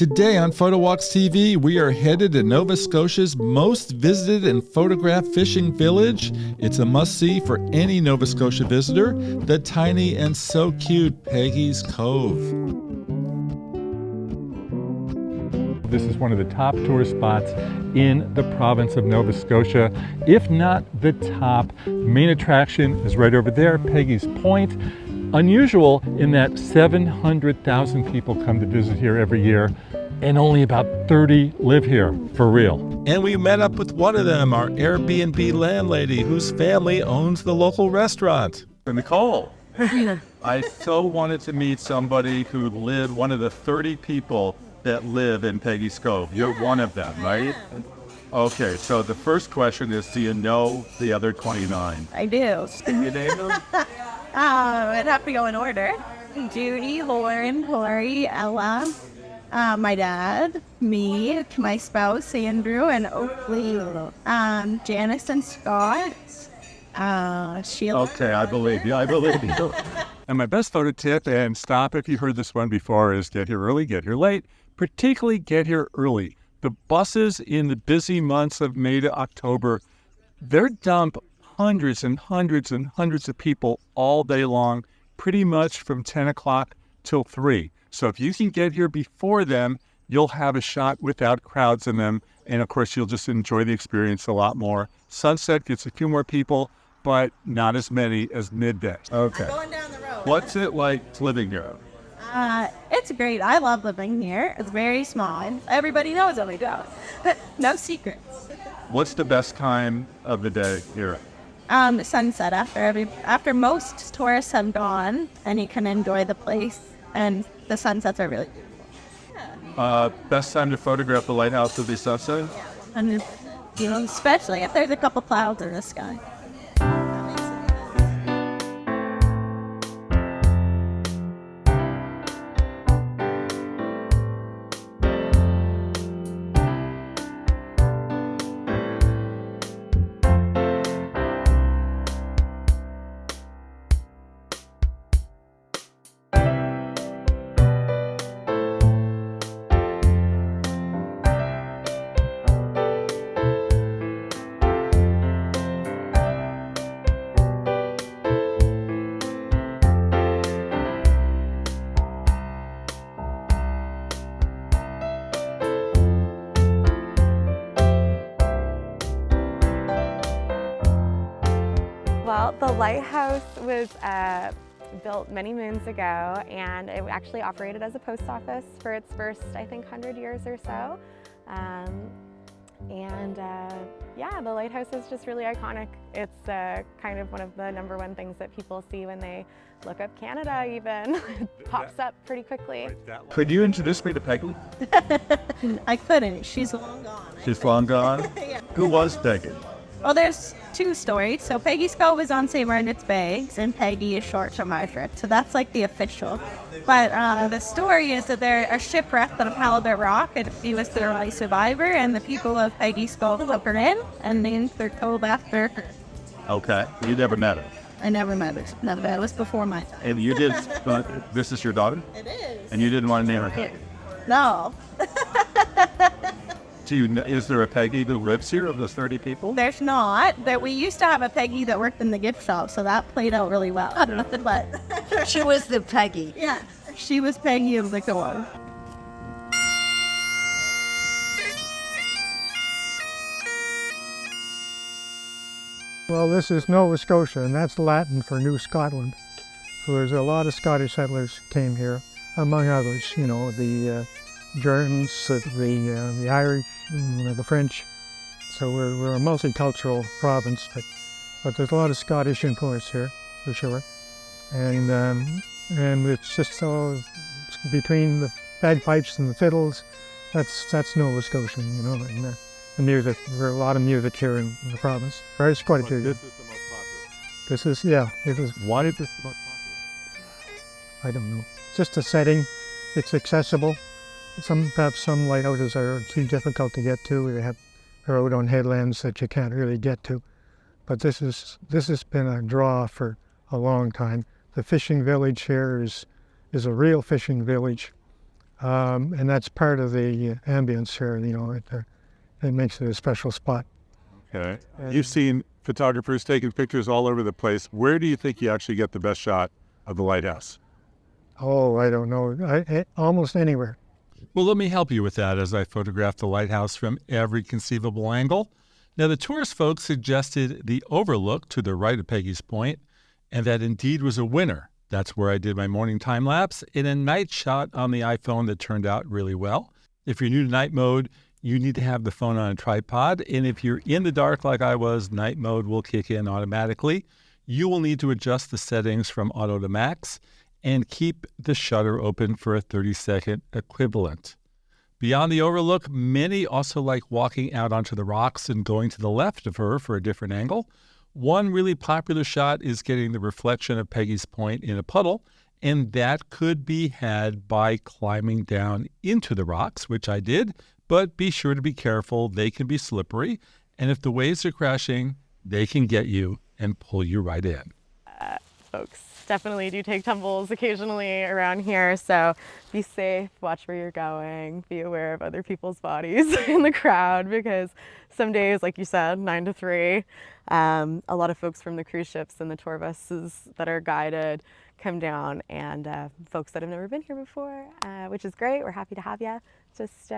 Today on PhotowalksTV, we are headed to Nova Scotia's most visited and photographed fishing village. It's a must-see for any Nova Scotia visitor, the tiny and so cute Peggy's Cove. This is one of the top tourist spots in the province of Nova Scotia, if not the top. Main attraction is right over there, Peggy's Point. Unusual in that 700,000 people come to visit here every year, and only about 30 live here for real. And we met up with one of them, our Airbnb landlady, whose family owns the local restaurant. Nicole, I so wanted to meet somebody who lived, one of the 30 people that live in Peggy's Cove. You're one of them, right? Okay, so the first question is, do you know the other 29? I do. Can you name them? I'd have to go in order. Judy, Lauren, Lori, Ella, my dad, me, my spouse, Andrew, and Oakley, Janice and Scott, Sheila. Okay, I believe you. And my best photo tip, and stop if you heard this one before, is get here early, get here late. Particularly get here early. The buses in the busy months of May to October, they dump hundreds and hundreds and hundreds of people all day long, pretty much from 10 o'clock till 3. So if you can get here before them, you'll have a shot without crowds in them. And of course, you'll just enjoy the experience a lot more. Sunset gets a few more people, but not as many as midday. Okay. Going down the road. What's it like living here? It's great. I love living here. It's very small, and everybody knows that we do. No secrets. What's the best time of the day here? Sunset after most tourists have gone, and you can enjoy the place, and the sunsets are really beautiful. Best time to photograph the lighthouse would be sunset? Yeah. And especially if there's a couple clouds in the sky. Well, the Lighthouse was built many moons ago, and it actually operated as a post office for its first, I think, 100 years or so. Yeah, the Lighthouse is just really iconic. It's kind of one of the #1 things that people see when they look up Canada even. It pops up pretty quickly. Could you introduce me to Peggy? I couldn't. She's long gone. She's long gone? Yeah. Who was Peggy? Well, there's two stories. So Peggy's Cove is on St. Margaret's Bay, and Peggy is short for Margaret. So that's like the official. But the story is that they're a shipwreck on Halibut Rock, and she was the only survivor, and the people of Peggy's Cove took her in, and named their cove after her. Okay. You never met her? I never met her. Never met her. It was before my time. And you did, this is your daughter? It is. And you didn't want to name her Peggy? No. Is there a Peggy who lives here of the 30 people? There's not. We used to have a Peggy that worked in the gift shop, so that played out really well. But she was the Peggy. Yeah, she was Peggy of the Cove. Well, this is Nova Scotia, and that's Latin for New Scotland. So there's a lot of Scottish settlers came here, among others, the Germans, the Irish, the French. So we're a multicultural province, but there's a lot of Scottish influence here, for sure. And it's just all between the bagpipes and the fiddles. That's Nova Scotian, and the music. There's a lot of music here in the province. It's quite a few. This is the most popular. This is, yeah, it is. Why is this the most popular? I don't know. Just the setting. It's accessible. Perhaps some lighthouses are too difficult to get to. They're out on headlands that you can't really get to. But this has been a draw for a long time. The fishing village here is a real fishing village. And that's part of the ambience here, you know, it makes it a special spot. Okay. You've seen photographers taking pictures all over the place. Where do you think you actually get the best shot of the lighthouse? Oh, I don't know, almost anywhere. Well, let me help you with that as I photograph the lighthouse from every conceivable angle. Now, the tourist folks suggested the overlook to the right of Peggy's Point, and that indeed was a winner. That's where I did my morning time lapse in a night shot on the iPhone that turned out really well. If you're new to night mode, you need to have the phone on a tripod, and if you're in the dark like I was, night mode will kick in automatically. You will need to adjust the settings from auto to max and keep the shutter open for a 30-second equivalent. Beyond the overlook, many also like walking out onto the rocks and going to the left of her for a different angle. One really popular shot is getting the reflection of Peggy's Point in a puddle, and that could be had by climbing down into the rocks, which I did, but be sure to be careful. They can be slippery, and if the waves are crashing, they can get you and pull you right in. Folks definitely do take tumbles occasionally around here, so be safe, watch where you're going, be aware of other people's bodies in the crowd, because some days, like you said, 9 to 3, a lot of folks from the cruise ships and the tour buses that are guided come down, and folks that have never been here before, which is great. We're happy to have you. Just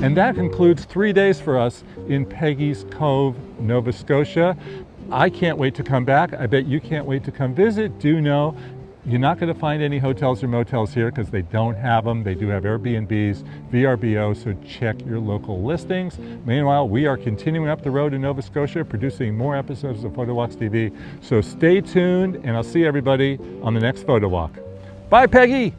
And that concludes 3 days for us in Peggy's Cove, Nova Scotia. I can't wait to come back. I bet you can't wait to come visit. Do know you're not going to find any hotels or motels here because they don't have them. They do have Airbnbs, VRBO, so check your local listings. Meanwhile, we are continuing up the road in Nova Scotia, producing more episodes of PhotowalksTV. So stay tuned, and I'll see everybody on the next Photo Walk. Bye, Peggy!